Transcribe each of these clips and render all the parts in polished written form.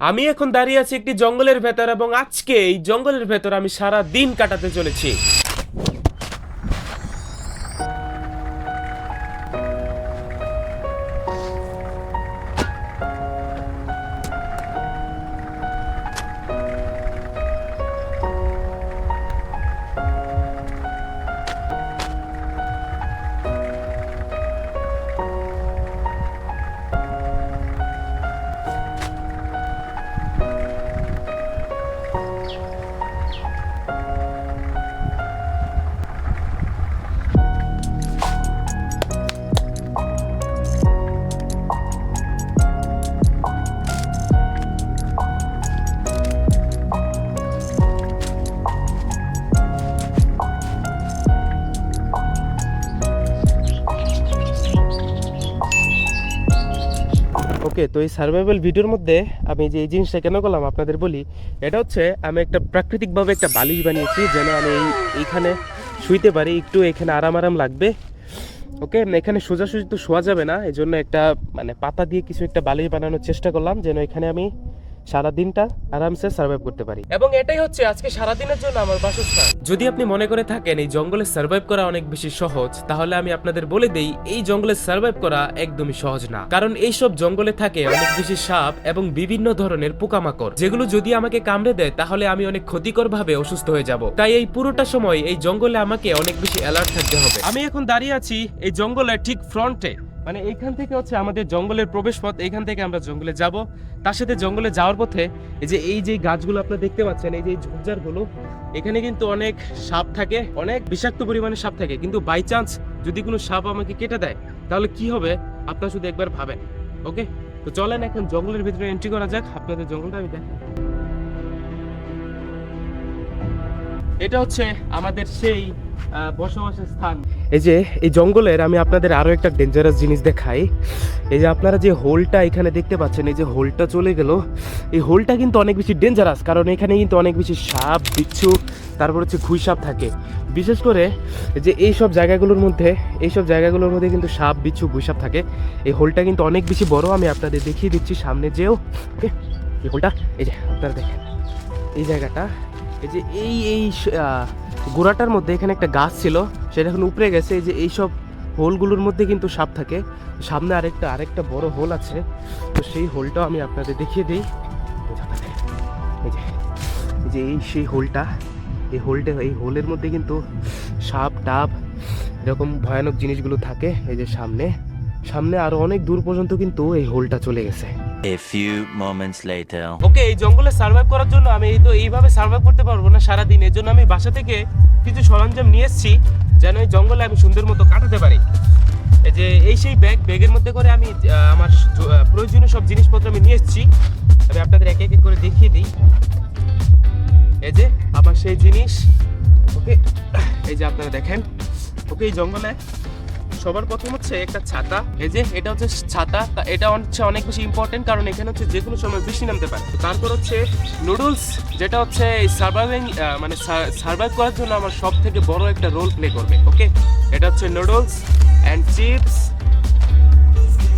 আমি এখন দাঁড়িয়ে আছি একটি জঙ্গলের ভেতর এবং আজকে এই জঙ্গলের ভেতর আমি সারা দিন কাটাতে চলেছি। ওকে, তো এই সার্ভাইভাল ভিডিওর মধ্যে আমি যে এই জিনিসটা কেন করলাম আপনাদের বলি। এটা হচ্ছে আমি একটা প্রাকৃতিকভাবে একটা বালিশ বানিয়েছি যেন আমি এইখানে শুইতে পারি, একটু এখানে আরাম আরাম লাগবে। ওকে, এখানে সোজাসুজি তো শোয়া যাবে না, এই জন্য একটা মানে পাতা দিয়ে কিছু একটা বালিশ বানানোর চেষ্টা করলাম যেন এখানে আমি সারা দিনটা আরামসে সার্ভাইভ করতে পারি। এবং এটাই হচ্ছে আজকে সারা দিনের জন্য আমার বাসস্থান। যদি আপনি মনে করে থাকেন এই জঙ্গলে সার্ভাইভ করা অনেক বেশি সহজ, তাহলে আমি আপনাদের বলে দেই এই জঙ্গলে সার্ভাইভ করা একদমই সহজ না। কারণ এই সব জঙ্গলে থাকে অনেক বেশি সাপ এবং বিভিন্ন ধরনের পোকামাকড়, যেগুলো যদি আমাকে কামড়ে দেয় তাহলে আমি অনেক ক্ষতিকর ভাবে অসুস্থ হয়ে যাব। তাই এই পুরোটা সময় এই জঙ্গলে আমাকে অনেক বেশি অ্যালার্ট থাকতে হবে। আমি এখন দাঁড়িয়ে আছি এই জঙ্গলের ঠিক ফ্রন্টে, মানে এইখান থেকে হচ্ছে আমাদের জঙ্গলের প্রবেশ পথ। এইখান থেকে আমরা জঙ্গলে যাব, তার সাথে জঙ্গলে যাওয়ার পথে এই যে গাছগুলো আপনারা দেখতে পাচ্ছেন, এই যে ঝোপঝাড়গুলো, এখানে কিন্তু অনেক সাপ থাকে, অনেক বিষাক্ত পরিমাণে সাপ থাকে। কিন্তু বাই চান্স যদি কোনো সাপ আমাকে কেটে দেয় তাহলে কি হবে আপনারা শুধু একবার ভাবেন। ওকে, তো চলেন এখন জঙ্গলের ভিতরে এন্ট্রি করা যাক, আপনাদের জঙ্গলটা আমি দেখাই। এটা হচ্ছে আমাদের সেই বসবাসের স্থান। এই যে এই জঙ্গলের আমি আপনাদের আরো একটা ডেঞ্জারাস জিনিস দেখাই। এই যে আপনারা যে হোলটা এখানে দেখতে পাচ্ছেন, এই যে হোলটা চলে গেল, এই হোলটা কিন্তু অনেক বেশি ডেঞ্জারাস, কারণ এখানে কিন্তু অনেক বেশি সাপ, বিচ্ছু, তারপর হচ্ছে ঘুই সাপ থাকে। বিশেষ করে যে এইসব জায়গাগুলোর মধ্যে কিন্তু সাপ, বিচ্ছু, ঘুই সাপ থাকে। এই হোলটা কিন্তু অনেক বেশি বড়, আমি আপনাদের দেখিয়ে দিচ্ছি সামনে যেও। ওকে, এই হোলটা এই যে আপনারা দেখেন, এই জায়গাটা, এই যে এই গোড়াটার মধ্যে এখানে একটা গাছ ছিল, সেটা এখন উপরে গেছে। এই যে এইসব হোলগুলোর মধ্যে কিন্তু সাপ থাকে। সামনে আরেকটা বড় হোল আছে, তো সেই হোলটাও আমি আপনাদের দেখিয়ে দিই। সেই হোলটা, এই হোলের মধ্যে কিন্তু সাপ টাপ এরকম ভয়ানক জিনিসগুলো থাকে। এই যে সামনে আরো অনেক দূর পর্যন্ত কিন্তু এই হোলটা চলে গেছে। A few moments later. ওকে, এই জঙ্গলে সার্ভাইভ করার জন্য আমি তো এইভাবে সার্ভাইভ করতে পারবো না সারা দিন। এর জন্য আমি বাসা থেকে কিছু সরঞ্জাম নিয়ে এসেছি যেন এই জঙ্গলে আমি সুন্দর মতো কাটাতে পারি। এই যে সেই ব্যাগের মধ্যে করে আমি আমার প্রয়োজনীয় সব জিনিসপত্র আমি নিয়ে এসেছি। আমি আপনাদের এক এক করে দেখিয়ে দিই। এই যে আমার সেই জিনিস। ওকে, এই যে আপনারা দেখেন। ওকে, এই জঙ্গলে সবার প্রথম হচ্ছে একটা ছাতা। এই যে এটা হচ্ছে ছাতা, এটা হচ্ছে অনেক বেশি ইম্পর্টেন্ট, কারণ এখানে হচ্ছে যে কোনো সময় বৃষ্টি নামতে পারে। তারপর হচ্ছে নুডলস, যেটা হচ্ছে সার্ভাইভ করার জন্য আমার সব থেকে বড় একটা রোল প্লে করবে। ওকে, এটা হচ্ছে noodles and chips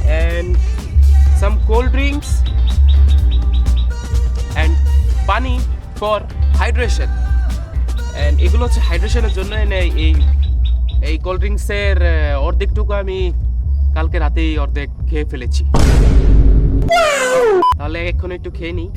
and some cold drinks and পানি ফর হাইড্রেশন। অ্যান্ড এগুলো হচ্ছে হাইড্রেশনের জন্য। এই কোল্ড ড্রিঙ্কসের অর্ধেকটুকু আমি কালকে রাতেই অর্ধেক খেয়ে ফেলেছি। তাহলে এখন একটু খেয়ে নিই।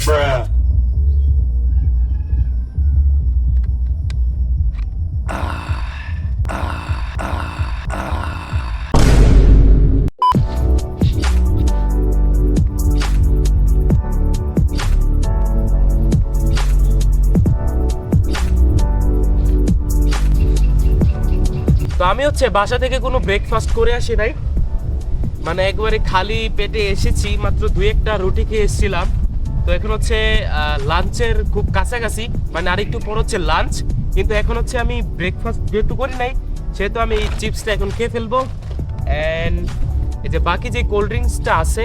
তো আমি হচ্ছে বাসা থেকে কোনো ব্রেকফাস্ট করে আসি নাই, মানে একবারে খালি পেটে এসেছি, মাত্র 2-1টা রুটি খেয়ে এসেছিলাম। তো এখন হচ্ছে লাঞ্চের খুব কাছাকাছি, মানে আরেকটু পর হচ্ছে লাঞ্চ। কিন্তু এখন হচ্ছে আমি ব্রেকফাস্ট যেহেতু করি নাই, সেহেতু আমি এই চিপসটা এখন খেয়ে ফেলবো। অ্যান্ড এই যে বাকি যে কোল্ড ড্রিঙ্কসটা আছে,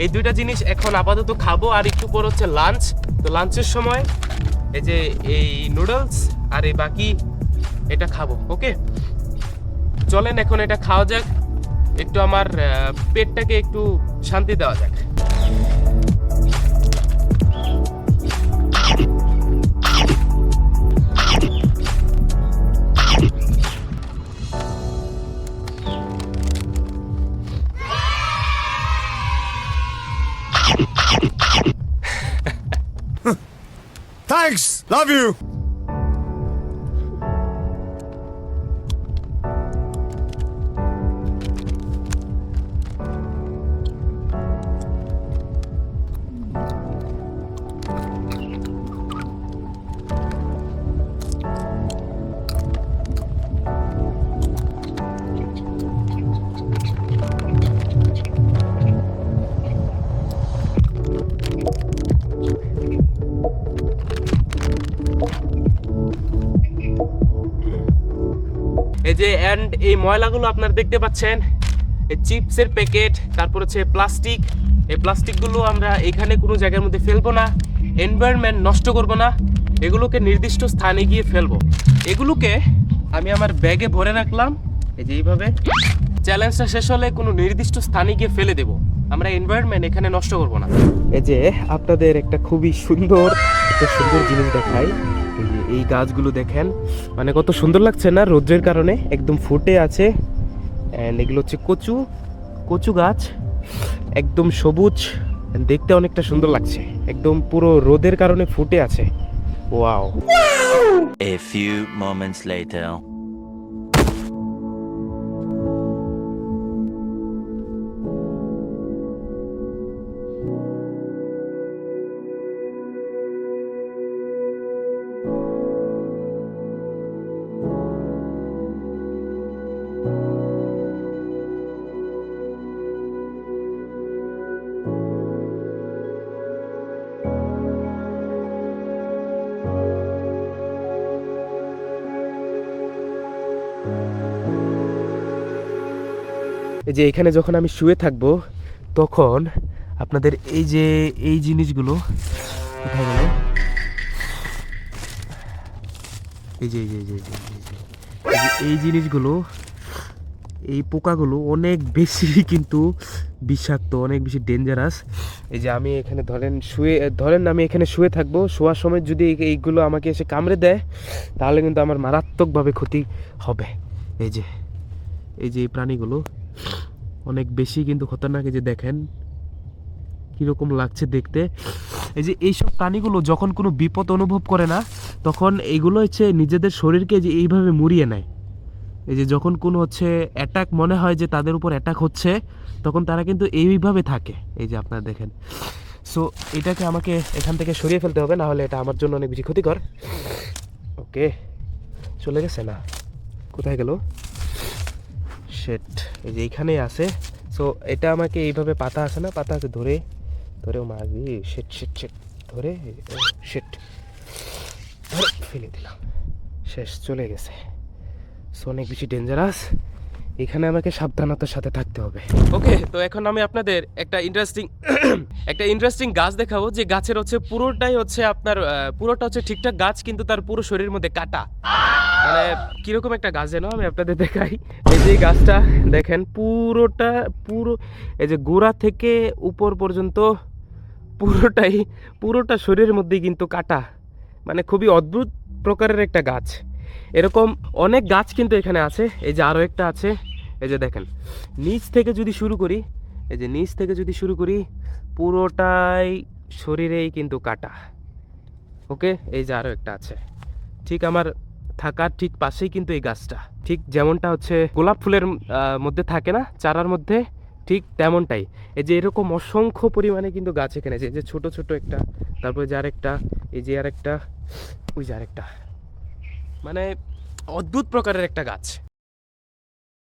এই দুইটা জিনিস এখন আপাতত খাবো, আর একটু পর হচ্ছে লাঞ্চ। তো লাঞ্চের সময় এই যে এই নুডলস আর এই বাকি এটা খাবো। ওকে, চলেন এখন এটা খাওয়া যাক, একটু আমার পেটটাকে একটু শান্তি দেওয়া যাক। Thanks. Love you. এই যে এন্ড এই ময়লাগুলো আপনারা দেখতে পাচ্ছেন, এই চিপসের প্যাকেট, তারপর হচ্ছে প্লাস্টিক। এই প্লাস্টিকগুলো আমরা এখানে কোনো জায়গার মধ্যে ফেলবো না, এনভায়রনমেন্ট নষ্ট করব না, এগুলোকে নির্দিষ্ট স্থানে গিয়ে ফেলবো। এগুলোকে আমি আমার ব্যাগে ভরে রাখলাম, এই যে এইভাবে। চ্যালেঞ্জটা শেষ হলে কোনো নির্দিষ্ট স্থানে গিয়ে ফেলে দেব, আমরা এনভায়রনমেন্ট এখানে নষ্ট করব না। এই যে আপনাদের একটা খুবই সুন্দর জিনিস দেখাই। এই গাছগুলো দেখেন, মানে কত সুন্দর লাগছে না রোদ্রের কারণে, একদম ফুটে আছে। অ্যান্ড এগুলো হচ্ছে কচু গাছ, একদম সবুজ, দেখতে অনেকটা সুন্দর লাগছে, একদম পুরো রোদের কারণে ফুটে আছে। Wow. A few moments later. এই যে এখানে যখন আমি শুয়ে থাকবো তখন আপনাদের এই যে এই জিনিসগুলো কোথায় গেল, এই যে এই জিনিসগুলো, এই পোকাগুলো অনেক বেশি কিন্তু বিষাক্ত, অনেক বেশি ডেঞ্জারাস। এই যে আমি এখানে ধরেন আমি এখানে শুয়ে থাকবো, শোয়ার সময় যদি এইগুলো আমাকে এসে কামড়ে দেয় তাহলে কিন্তু আমার মারাত্মকভাবে ক্ষতি হবে। এই যে এই প্রাণীগুলো অনেক বেশি কিন্তু খতরনাক। এই যে দেখেন কীরকম লাগছে দেখতে। এই যে এইসব প্রাণীগুলো যখন কোনো বিপদ অনুভব করে না, তখন এইগুলো হচ্ছে নিজেদের শরীরকে যে এইভাবে মুড়িয়ে নেয়। এই যে যখন কোনো হচ্ছে অ্যাটাক মনে হয় যে তাদের উপর অ্যাটাক হচ্ছে, তখন তারা কিন্তু এইভাবে থাকে। এই যে আপনারা দেখেন। সো এটাকে আমাকে এখান থেকে সরিয়ে ফেলতে হবে, না হলে এটা আমার জন্য অনেক বেশি ক্ষতিকর। ওকে, চলে গেছে না, কোথায় গেল? শেট, এই যে এইখানেই আছে। সো এটা আমাকে এইভাবে পাতা আছে না, পাতা আছে, ধরেও মারবি। শেট ধরে ফেলে দিলাম, শেষ, চলে গেছে। সো অনেক বেশি ডেঞ্জারাস, এখানে আমাকে সাবধানতার সাথে থাকতে হবে। ওকে, তো এখন আমি আপনাদের একটা ইন্টারেস্টিং গাছ দেখাবো, যে গাছের হচ্ছে পুরোটা হচ্ছে ঠিকঠাক গাছ, কিন্তু তার পুরো শরীরের মধ্যে কাটা। মানে কিরকম একটা গাছ যেন, আমি আপনাদের দেখাই। এই যে গাছটা দেখেন, পুরো এই যে গোড়া থেকে উপর পর্যন্ত পুরোটা শরীরের মধ্যেই কিন্তু কাটা, মানে খুবই অদ্ভুত প্রকারের একটা গাছ। এরকম অনেক গাছ কিন্তু এখানে আছে। এই যে আরও একটা আছে, এই যে দেখেন নিচ থেকে যদি শুরু করি, পুরোটাই শরীরেই কিন্তু কাটা। ওকে, এই যে আরও একটা আছে, ঠিক আমার থাকার ঠিক পাশেই কিন্তু এই গাছটা, ঠিক যেমনটা হচ্ছে গোলাপ ফুলের মধ্যে থাকে না চারার মধ্যে, ঠিক তেমনটাই। এই যে এরকম অসংখ্য পরিমাণে কিন্তু গাছ এখানে আছে। এই যে ছোট একটা, তারপরে যে আরেকটা, এই যে আরেকটা, ওই যে আরেকটা, মানে অদ্ভুত প্রকারের একটা গাছ।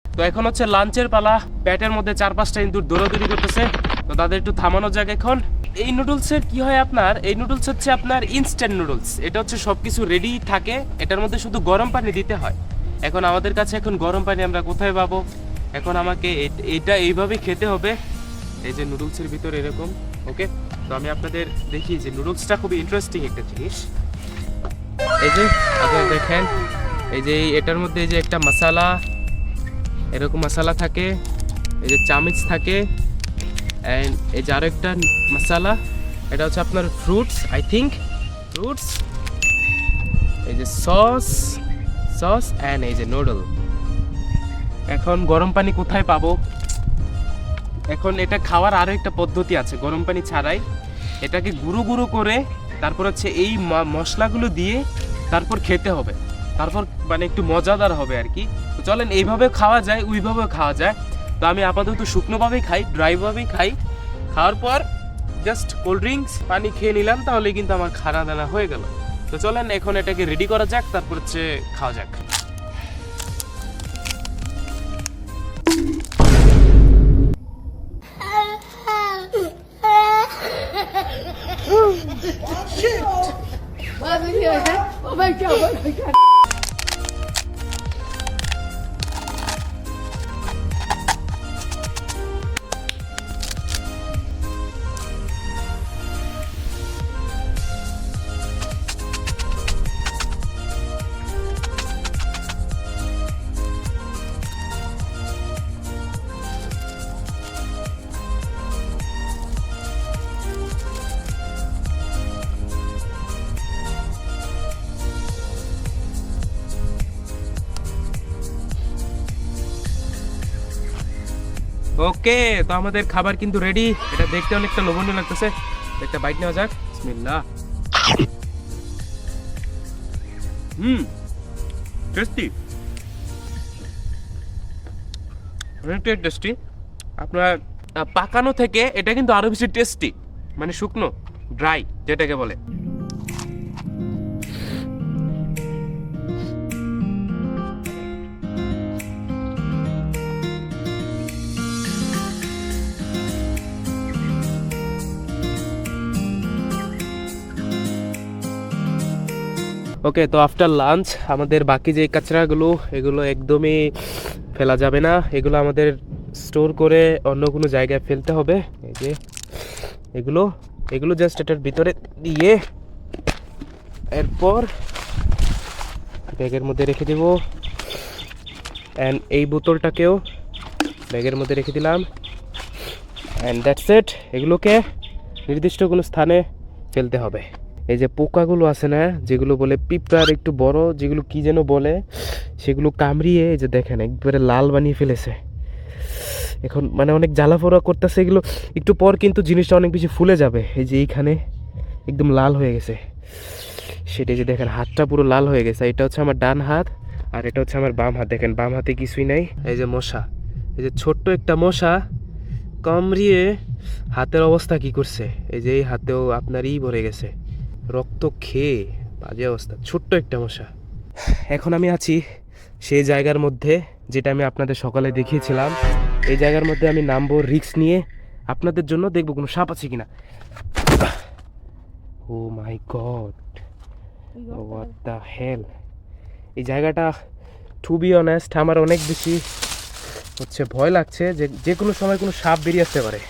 তো এখন হচ্ছে লাঞ্চের পালা, পেটের মধ্যে 4-5টা ইঁদুর দৌড়াদৌড়ি করতেছে, তো তাদের একটু থামানোর জায়গা এখন। এই নুডলসের কি হয় আপনার, এই নুডলস হচ্ছে আপনার ইনস্ট্যান্ট নুডলস। এটা হচ্ছে সব কিছু রেডি থাকে, এটার মধ্যে শুধু গরম পানি দিতে হয়। এখন আমাদের কাছে এখন গরম পানি আমরা কোথায় পাবো? এখন আমাকে এটা এইভাবে খেতে হবে। এই যে নুডলসের ভিতরে এরকম। ওকে, তো আমি আপনাদের দেখি যে নুডলসটা খুবই ইন্টারেস্টিং একটা জিনিস। এই যে আপনারা দেখেন, এই যে এটার মধ্যে এই যে একটা মশলা, এরকম মশলা থাকে, এই যে চামচ থাকে, অ্যান্ড এই যে আরও একটা মশলা, এটা হচ্ছে আপনার ফ্রুটস, আই থিঙ্ক ফ্রুটস, এই যে সস অ্যান্ড এই যে নুডল। এখন গরম পানি কোথায় পাবো? এখন এটা খাওয়ার আরও একটা পদ্ধতি আছে, গরম পানি ছাড়াই এটাকে গুঁড়ো করে তারপর হচ্ছে এই মশলাগুলো দিয়ে তারপর খেতে হবে, তারপর মানে একটু মজাদার হবে আর কি। তো চলেন, এইভাবে খাওয়া যায়, ওইভাবেও খাওয়া যায়। তো আমি আপাতত শুকনোভাবেই খাই, ড্রাইভাবেই খাই। খাওয়ার পর জাস্ট কোল্ড ড্রিঙ্কস পানি খেয়ে নিলাম, তাহলে কিন্তু আমার খানা দানা হয়ে গেল। তো চলেন এখন এটাকে রেডি করা যাক, তারপর হচ্ছে খাওয়া যাক। Oh my god, oh my god. ওকে, তো আমাদের খাবার কিন্তু রেডি। এটা দেখতে অনেকটা লোভনীয় লাগতেছে, একটা বাইট নেওয়া যাক। বিসমিল্লাহ। টেস্টি, অনেকটাই টেস্টি। আপনার পাকানো থেকে এটা কিন্তু আরো বেশি টেস্টি, মানে শুকনো, ড্রাই যেটাকে বলে। ওকে, তো আফটার লাঞ্চ আমাদের বাকি যে কাঁচড়াগুলো, এগুলো একদমই ফেলা যাবে না, এগুলো আমাদের স্টোর করে অন্য কোনো জায়গায় ফেলতে হবে। এই যে এগুলো এগুলো জাস্ট এটার ভিতরে দিয়ে এরপর ব্যাগের মধ্যে রেখে দেব। অ্যান্ড এই বোতলটাকেও ব্যাগের মধ্যে রেখে দিলাম। And that's it. এগুলোকে নির্দিষ্ট কোনো স্থানে ফেলতে হবে। এই যে পোকাগুলো আছে না, যেগুলো বলে পিঁপড়ার একটু বড়, যেগুলো কি যেন বলে, সেগুলো কামড়িয়ে এই যে দেখেন একবারে লাল বানিয়ে ফেলেছে। এখন মানে অনেক জ্বালাফোড়া করতেছে এগুলো। একটু পর কিন্তু জিনিসটা অনেক বেশি ফুলে যাবে। এই যে এইখানে একদম লাল হয়ে গেছে, সেটা যে দেখেন হাতটা পুরো লাল হয়ে গেছে। এটা হচ্ছে আমার ডান হাত, আর এটা হচ্ছে আমার বাম হাত। দেখেন বাম হাতে কিছুই নাই। এই যে মশা, এই যে ছোট্ট একটা মশা কামড়িয়ে হাতের অবস্থা কি করছে। এই যে এই হাতেও আপনারই ভরে গেছে, রক্ত খেয়ে বাজে অবস্থা, ছোট্ট একটা মশা। এখন আমি আছি সেই জায়গার মধ্যে যেটা আমি আপনাদের সকালে দেখিয়েছিলাম। এই জায়গার মধ্যে আমি নামবো রিস্ক নিয়ে, আপনাদের জন্য দেখবো কোনো সাপ আছে কিনা। ও মাই গড, হোয়াট দ্য হেল। এই জায়গাটা টু বি অনেস্ট আমার অনেক বেশি হচ্ছে ভয় লাগছে, যে যে কোনো সময় কোনো সাপ বেরিয়ে আসতে পারে।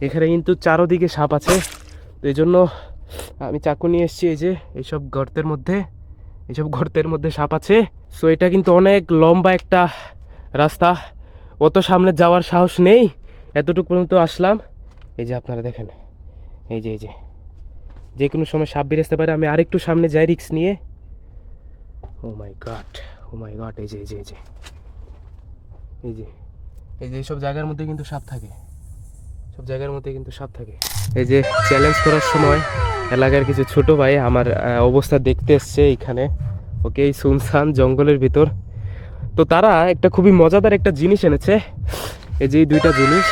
এখানে কিন্তু চারোদিকে সাপ আছে, তো এই জন্য আমি চাকু নিয়ে এসেছি। এই যে এইসব গর্তের মধ্যে সাপ আছে। সো এটা কিন্তু অনেক লম্বা একটা রাস্তা, অত সামনে যাওয়ার সাহস নেই। এতটুকু পর্যন্ত আসলাম। এই যে আপনারা দেখেন, এই যে যে কোনো সময় সাপ বেরিয়ে আসতে পারে। আমি আরেকটু সামনে যাই রিস্ক নিয়ে। ও মাই গড, ও মাই গড। এই যে এইসব জায়গার মধ্যে কিন্তু সাপ থাকে, সব জায়গার মধ্যে কিন্তু সাপ থাকে। এই যে চ্যালেঞ্জ করার সময় এলাকার কিছু ছোট ভাই আমার অবস্থা দেখতে এসছে এইখানে। ওকে, এই সুনসান জঙ্গলের ভিতর। তো তারা একটা খুবই মজাদার একটা জিনিস এনেছে। এই যে এই দুইটা জিনিস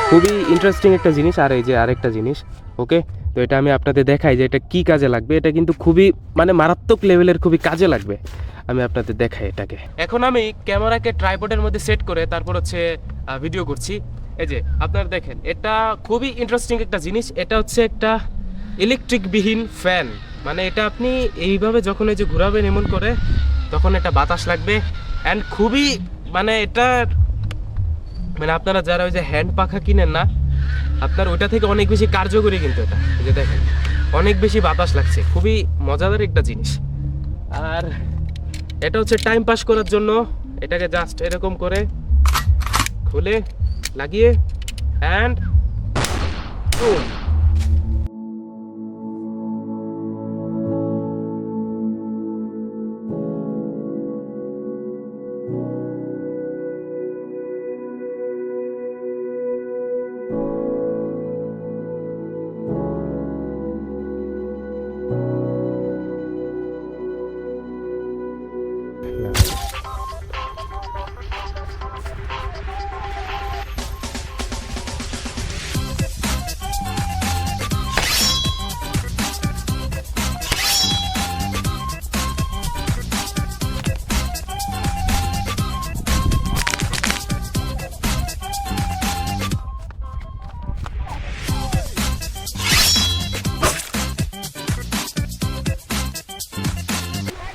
খুবই ইন্টারেস্টিং একটা জিনিস, আর এই যে আরেকটা জিনিস। ওকে, তো এটা আমি আপনাদের দেখাই যে এটা কি কাজে লাগবে। এটা কিন্তু খুবই মানে মারাত্মক লেভেলের, খুবই কাজে লাগবে। আমি আপনাদের দেখাই এটাকে। এখন আমি ক্যামেরাকে ট্রাইপডের মধ্যে সেট করে তারপর হচ্ছে ভিডিও করছি। এই যে আপনারা দেখেন, এটা খুবই ইন্টারেস্টিং একটা জিনিস। এটা হচ্ছে একটা ইলেকট্রিক বিহীন ফ্যান। মানে এটা আপনি এইভাবে যখন এই যে ঘোরাবেন এমন করে, তখন এটা বাতাস লাগবে। অ্যান্ড খুবই মানে এটা মানে আপনারা যারা ওই যে হ্যান্ড পাখা কিনেন না, আপনার ওইটা থেকে অনেক বেশি কার্যকরী কিন্তু এটা। এই যে দেখেন অনেক বেশি বাতাস লাগছে, খুবই মজাদার একটা জিনিস। আর এটা হচ্ছে টাইম পাস করার জন্য। এটাকে জাস্ট এরকম করে খুলে লাগিয়ে অ্যান্ড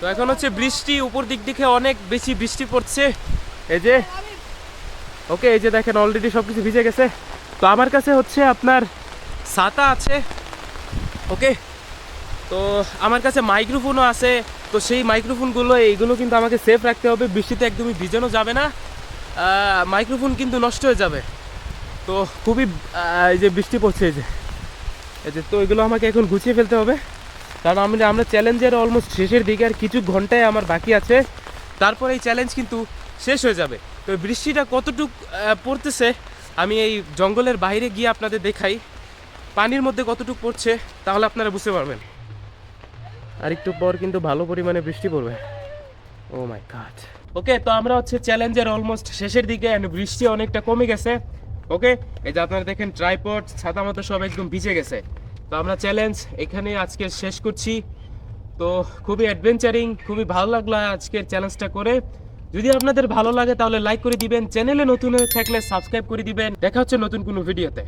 তো এখন হচ্ছে বৃষ্টি, উপর দিক দিকে অনেক বেশি বৃষ্টি পড়ছে। এই যে ওকে, এই যে দেখেন অলরেডি সব কিছু ভিজে গেছে। তো আমার কাছে হচ্ছে আপনার ছাতা আছে, ওকে। তো আমার কাছে মাইক্রোফোনও আছে। তো সেই মাইক্রোফোনগুলো এইগুলো কিন্তু আমাকে সেফ রাখতে হবে, বৃষ্টিতে একদমই ভিজানো যাবে না, মাইক্রোফোন কিন্তু নষ্ট হয়ে যাবে। তো খুবই এই যে বৃষ্টি পড়ছে, এই যে তো এগুলো আমাকে এখন গুছিয়ে ফেলতে হবে, কারণ আমরা চ্যালেঞ্জের অলমোস্ট শেষের দিকে, আর কিছু ঘন্টায় আমার বাকি আছে, তারপর এই চ্যালেঞ্জ কিন্তু শেষ হয়ে যাবে। তো বৃষ্টিটা কতটুক পড়তেছে আমি এই জঙ্গলের বাইরে গিয়ে আপনাদের দেখাই, পানির মধ্যে কতটুকু পড়ছে, তাহলে আপনারা বুঝতে পারবেন। আর একটু পর কিন্তু ভালো পরিমাণে বৃষ্টি পড়বে। ও মাই গড। ওকে, তো আমরা হচ্ছে চ্যালেঞ্জের অলমোস্ট শেষের দিকে, and বৃষ্টি অনেকটা কমে গেছে। ওকে, এই যে আপনারা দেখেন ট্রাইপড, ছাতা মতো সব একদম ভিজে গেছে। তো আমরা চ্যালেঞ্জ এখানে আজকে শেষ করছি। তো খুবই অ্যাডভেঞ্চারিং, খুবই ভালো লাগলো আজকের চ্যালেঞ্জটা করে। যদি আপনাদের ভালো লাগে তাহলে লাইক করে দিবেন, চ্যানেলে নতুন হয়ে থাকলে সাবস্ক্রাইব করে দিবেন। দেখা হচ্ছে নতুন কোনো ভিডিওতে।